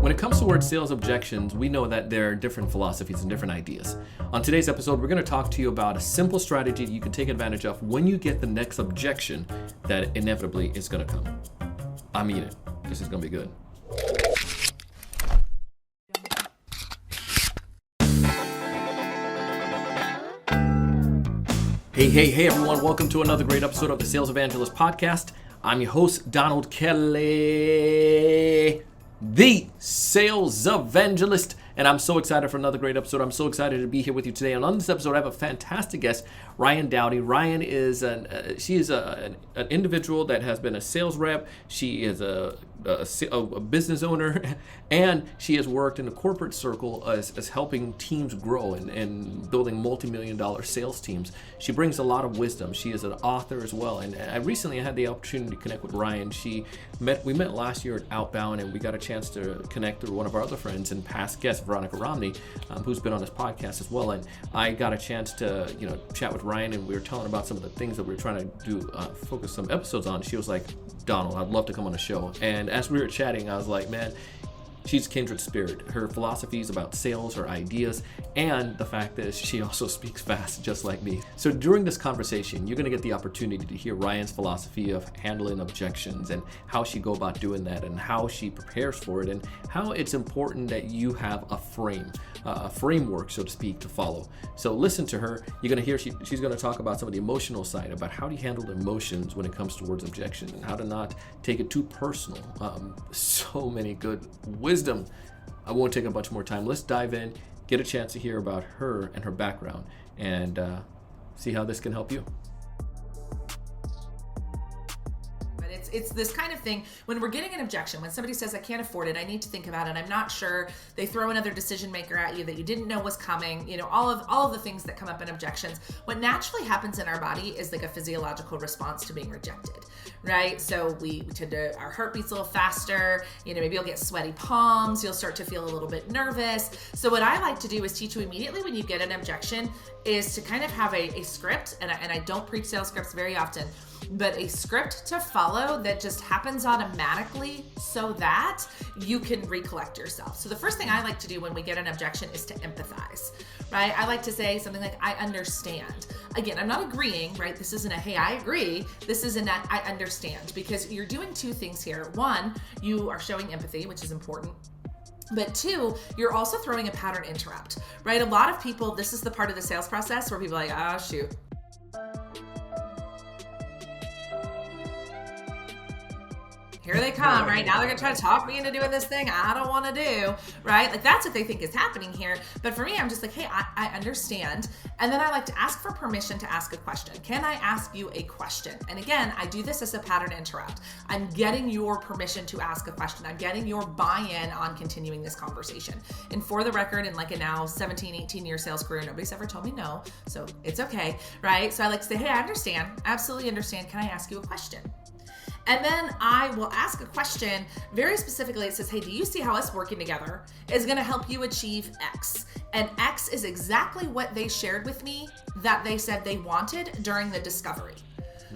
When it comes towards sales objections, we know that there are different philosophies and different ideas. On today's episode, we're going to talk to you about a simple strategy you can take advantage of when you get the next objection that inevitably is going to come. I mean it. This is going to be good. Hey everyone, welcome to another great episode of the Sales Evangelist podcast. I'm your host, Donald Kelly, the Sales Evangelist, and I'm so excited for another great episode. I'm so excited to be here with you today. And on this episode, I have a fantastic guest, Ryann Dowdy. Ryann is an individual that has been a sales rep. She is a business owner, and she has worked in the corporate circle as helping teams grow and building multi-million-dollar sales teams. She brings a lot of wisdom. She is an author as well. And I recently had the opportunity to connect with Ryann. We met last year at Outbound, and we got a chance to connect through one of our other friends and past guest, Veronica Romney, who's been on this podcast as well. And I got a chance to chat with Ryann, and we were telling about some of the things that we were trying to do, focus some episodes on. She was like, Donald, I'd love to come on the show. And as we were chatting, I was like, man, she's a kindred spirit. Her philosophies about sales, her ideas, and the fact that she also speaks fast, just like me. So during this conversation, you're going to get the opportunity to hear Ryann's philosophy of handling objections and how she go about doing that and how she prepares for it and how it's important that you have a framework, so to speak, to follow. So listen to her. You're going to hear she's going to talk about some of the emotional side, about how do you handle emotions when it comes towards objections and how to not take it too personal. So many good wisdom. I won't take a bunch more time. Let's dive in, get a chance to hear about her and her background, and see how this can help you. It's this kind of thing when we're getting an objection, when somebody says, I can't afford it, I need to think about it, I'm not sure, they throw another decision maker at you that you didn't know was coming, all of the things that come up in objections. What naturally happens in our body is like a physiological response to being rejected, right? So we tend to, our heart beats a little faster, maybe you'll get sweaty palms, you'll start to feel a little bit nervous. So what I like to do is teach you immediately when you get an objection is to kind of have a script, and I don't preach sales scripts very often, but a script to follow that just happens automatically so that you can recollect yourself. So the first thing I like to do when we get an objection is to empathize, right? I like to say something like, I understand. Again, I'm not agreeing, right? This isn't a, hey, I agree. This is I understand, because you're doing two things here. One, you are showing empathy, which is important. But two, you're also throwing a pattern interrupt, right? A lot of people, this is the part of the sales process where people are like, oh, shoot. Here they come, right? Now they're gonna try to talk me into doing this thing I don't wanna do, right? Like that's what they think is happening here. But for me, I'm just like, hey, I understand. And then I like to ask for permission to ask a question. Can I ask you a question? And again, I do this as a pattern interrupt. I'm getting your permission to ask a question. I'm getting your buy-in on continuing this conversation. And for the record, in like a now 17, 18 year sales career, nobody's ever told me no. So it's okay, right? So I like to say, hey, I understand, absolutely understand. Can I ask you a question? And then I will ask a question very specifically. It says, hey, do you see how us working together is going to help you achieve X? And X is exactly what they shared with me that they said they wanted during the discovery.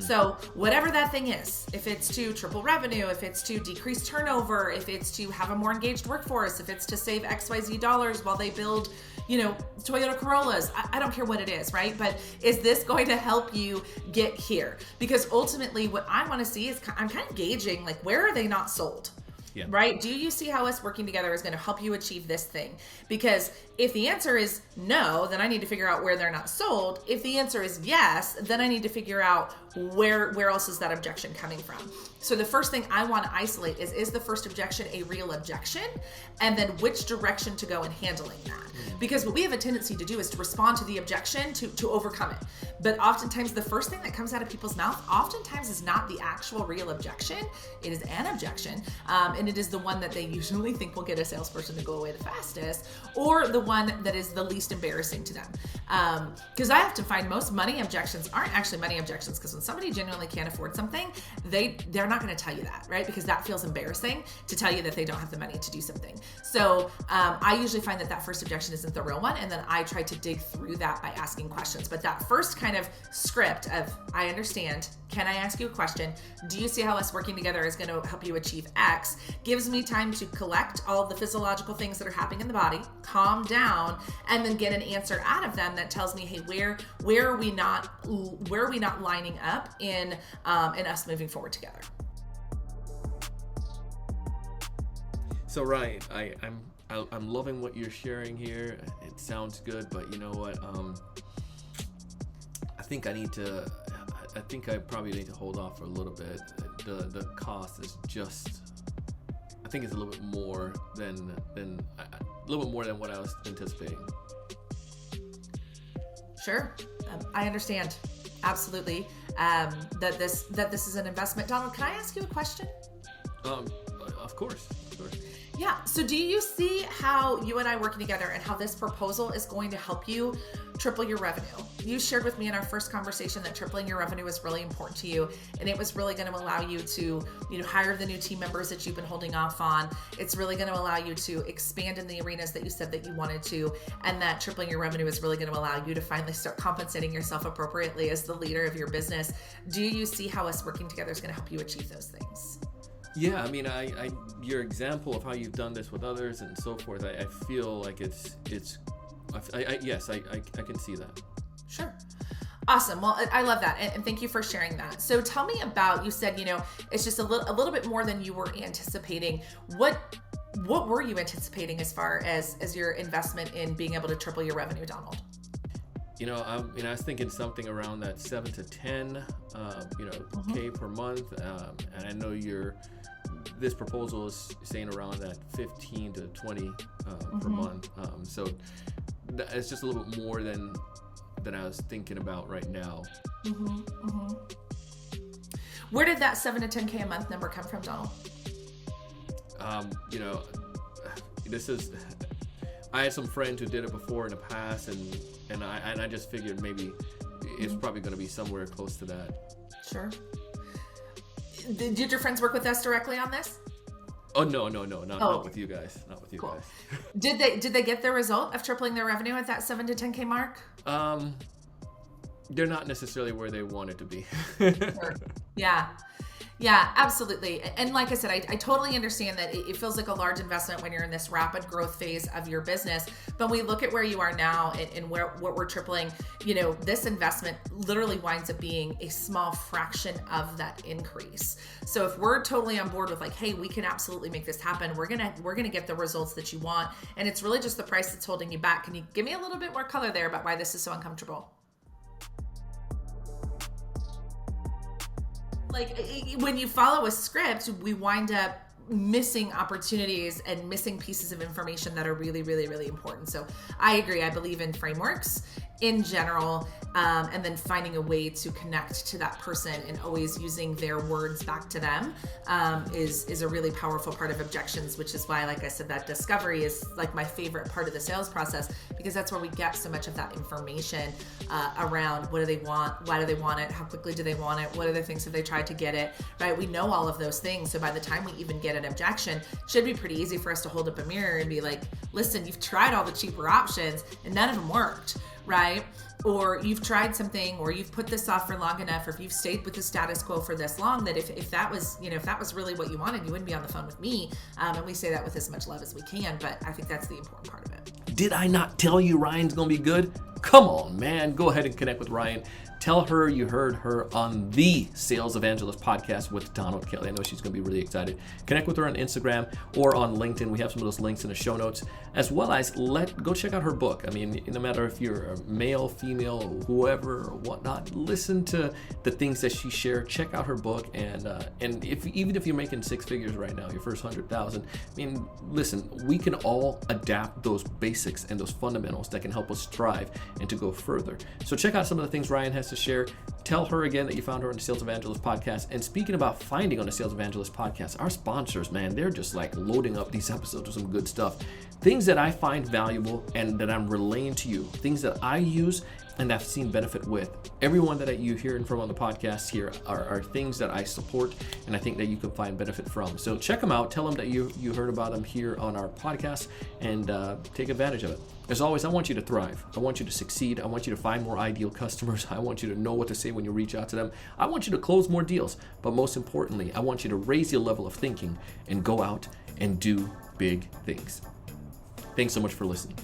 So whatever that thing is, if it's to triple revenue, if it's to decrease turnover, if it's to have a more engaged workforce, if it's to save XYZ dollars while they build, Toyota Corollas, I don't care what it is, right? But is this going to help you get here? Because ultimately what I want to see is I'm kind of gauging, like, where are they not sold? Yeah. Right? Do you see how us working together is going to help you achieve this thing? Because if the answer is no, then I need to figure out where they're not sold. If the answer is yes, then I need to figure out where else is that objection coming from. So the first thing I want to isolate is the first objection a real objection? And then which direction to go in handling that? Because what we have a tendency to do is to respond to the objection to overcome it. But oftentimes the first thing that comes out of people's mouth oftentimes is not the actual real objection. It is an objection. And it is the one that they usually think will get a salesperson to go away the fastest, or the one that is the least embarrassing to them. Because I have to find most money objections aren't actually money objections, because when somebody genuinely can't afford something, they're not going to tell you that, right? Because that feels embarrassing to tell you that they don't have the money to do something. So I usually find that first objection isn't the real one, and then I try to dig through that by asking questions. But that first kind of script of, I understand, can I ask you a question? Do you see how us working together is going to help you achieve X? gives me time to collect all of the physiological things that are happening in the body, calm down, and then get an answer out of them that tells me, hey, where are we not lining up in us moving forward together. So Ryan, I'm loving what you're sharing here. It sounds good, but you know what? I think I probably need to hold off for a little bit. The cost is I think it's a little bit more than what I was anticipating. Sure, I understand absolutely that this is an investment. Donald, can I ask you a question? Of course. Yeah. So do you see how you and I working together and how this proposal is going to help you triple your revenue? You shared with me in our first conversation that tripling your revenue was really important to you, and it was really going to allow you to, hire the new team members that you've been holding off on. It's really going to allow you to expand in the arenas that you said that you wanted to, and that tripling your revenue is really going to allow you to finally start compensating yourself appropriately as the leader of your business. Do you see how us working together is going to help you achieve those things? Yeah, I mean, your example of how you've done this with others and so forth, I feel like yes, I can see that. Sure. Awesome. Well, I love that. And thank you for sharing that. So tell me about, you said, it's just a little bit more than you were anticipating. What were you anticipating as far as your investment in being able to triple your revenue, Donald? I was thinking something around that 7 to 10, K per month. And I know this proposal is saying around that 15 to 20 per month. So it's just a little bit more than I was thinking about right now. Where did that 7 to 10K a month number come from, Donald? I had some friends who did it before in the past, and I just figured maybe it's probably going to be somewhere close to that. Sure. Did your friends work with us directly on this? Oh no, not with you guys. Not with you guys. Did they get the result of tripling their revenue at that 7 to 10K mark? They're not necessarily where they want it to be. Sure. Yeah, absolutely. And like I said, I totally understand that it feels like a large investment when you're in this rapid growth phase of your business. But when we look at where you are now and what we're tripling, this investment literally winds up being a small fraction of that increase. So if we're totally on board with like, hey, we can absolutely make this happen, we're gonna get the results that you want. And it's really just the price that's holding you back. Can you give me a little bit more color there about why this is so uncomfortable? Like when you follow a script, we wind up missing opportunities and missing pieces of information that are really, really, really important. So I agree. I believe in frameworks in general, and then finding a way to connect to that person and always using their words back to them is a really powerful part of Objections, which is why, like I said, that discovery is like my favorite part of the sales process, because that's where we get so much of that information around what do they want, why do they want it, how quickly do they want it, what other things have they tried to get it, right? We know all of those things. So by the time we even get an objection, it should be pretty easy for us to hold up a mirror and be like, listen, you've tried all the cheaper options and none of them worked, right? Or you've tried something, or you've put this off for long enough, or if you've stayed with the status quo for this long, that if that was, if that was really what you wanted, you wouldn't be on the phone with me. And we say that with as much love as we can, but I think that's the important part of it. Did I not tell you Ryan's gonna be good? Come on, man. Go ahead and connect with Ryann. Tell her you heard her on the Sales Evangelist podcast with Donald Kelly. I know she's going to be really excited. Connect with her on Instagram or on LinkedIn. We have some of those links in the show notes, as well as go check out her book. I mean, no matter if you're a male, female, whoever, or whatnot, listen to the things that she shared. Check out her book, and even if you're making six figures right now, your first 100,000. I mean, listen, we can all adapt those basics and those fundamentals that can help us thrive and to go further. So check out some of the things Ryann has to share. Tell her again that you found her on the Sales Evangelist podcast. And speaking about finding on the Sales Evangelist podcast, our sponsors, man, they're just like loading up these episodes with some good stuff. Things that I find valuable and that I'm relaying to you, things that I use and I've seen benefit with. Everyone that you hearing from on the podcast here are things that I support, and I think that you can find benefit from. So check them out. Tell them that you heard about them here on our podcast, and take advantage of it. As always, I want you to thrive. I want you to succeed. I want you to find more ideal customers. I want you to know what to say when you reach out to them. I want you to close more deals. But most importantly, I want you to raise your level of thinking and go out and do big things. Thanks so much for listening.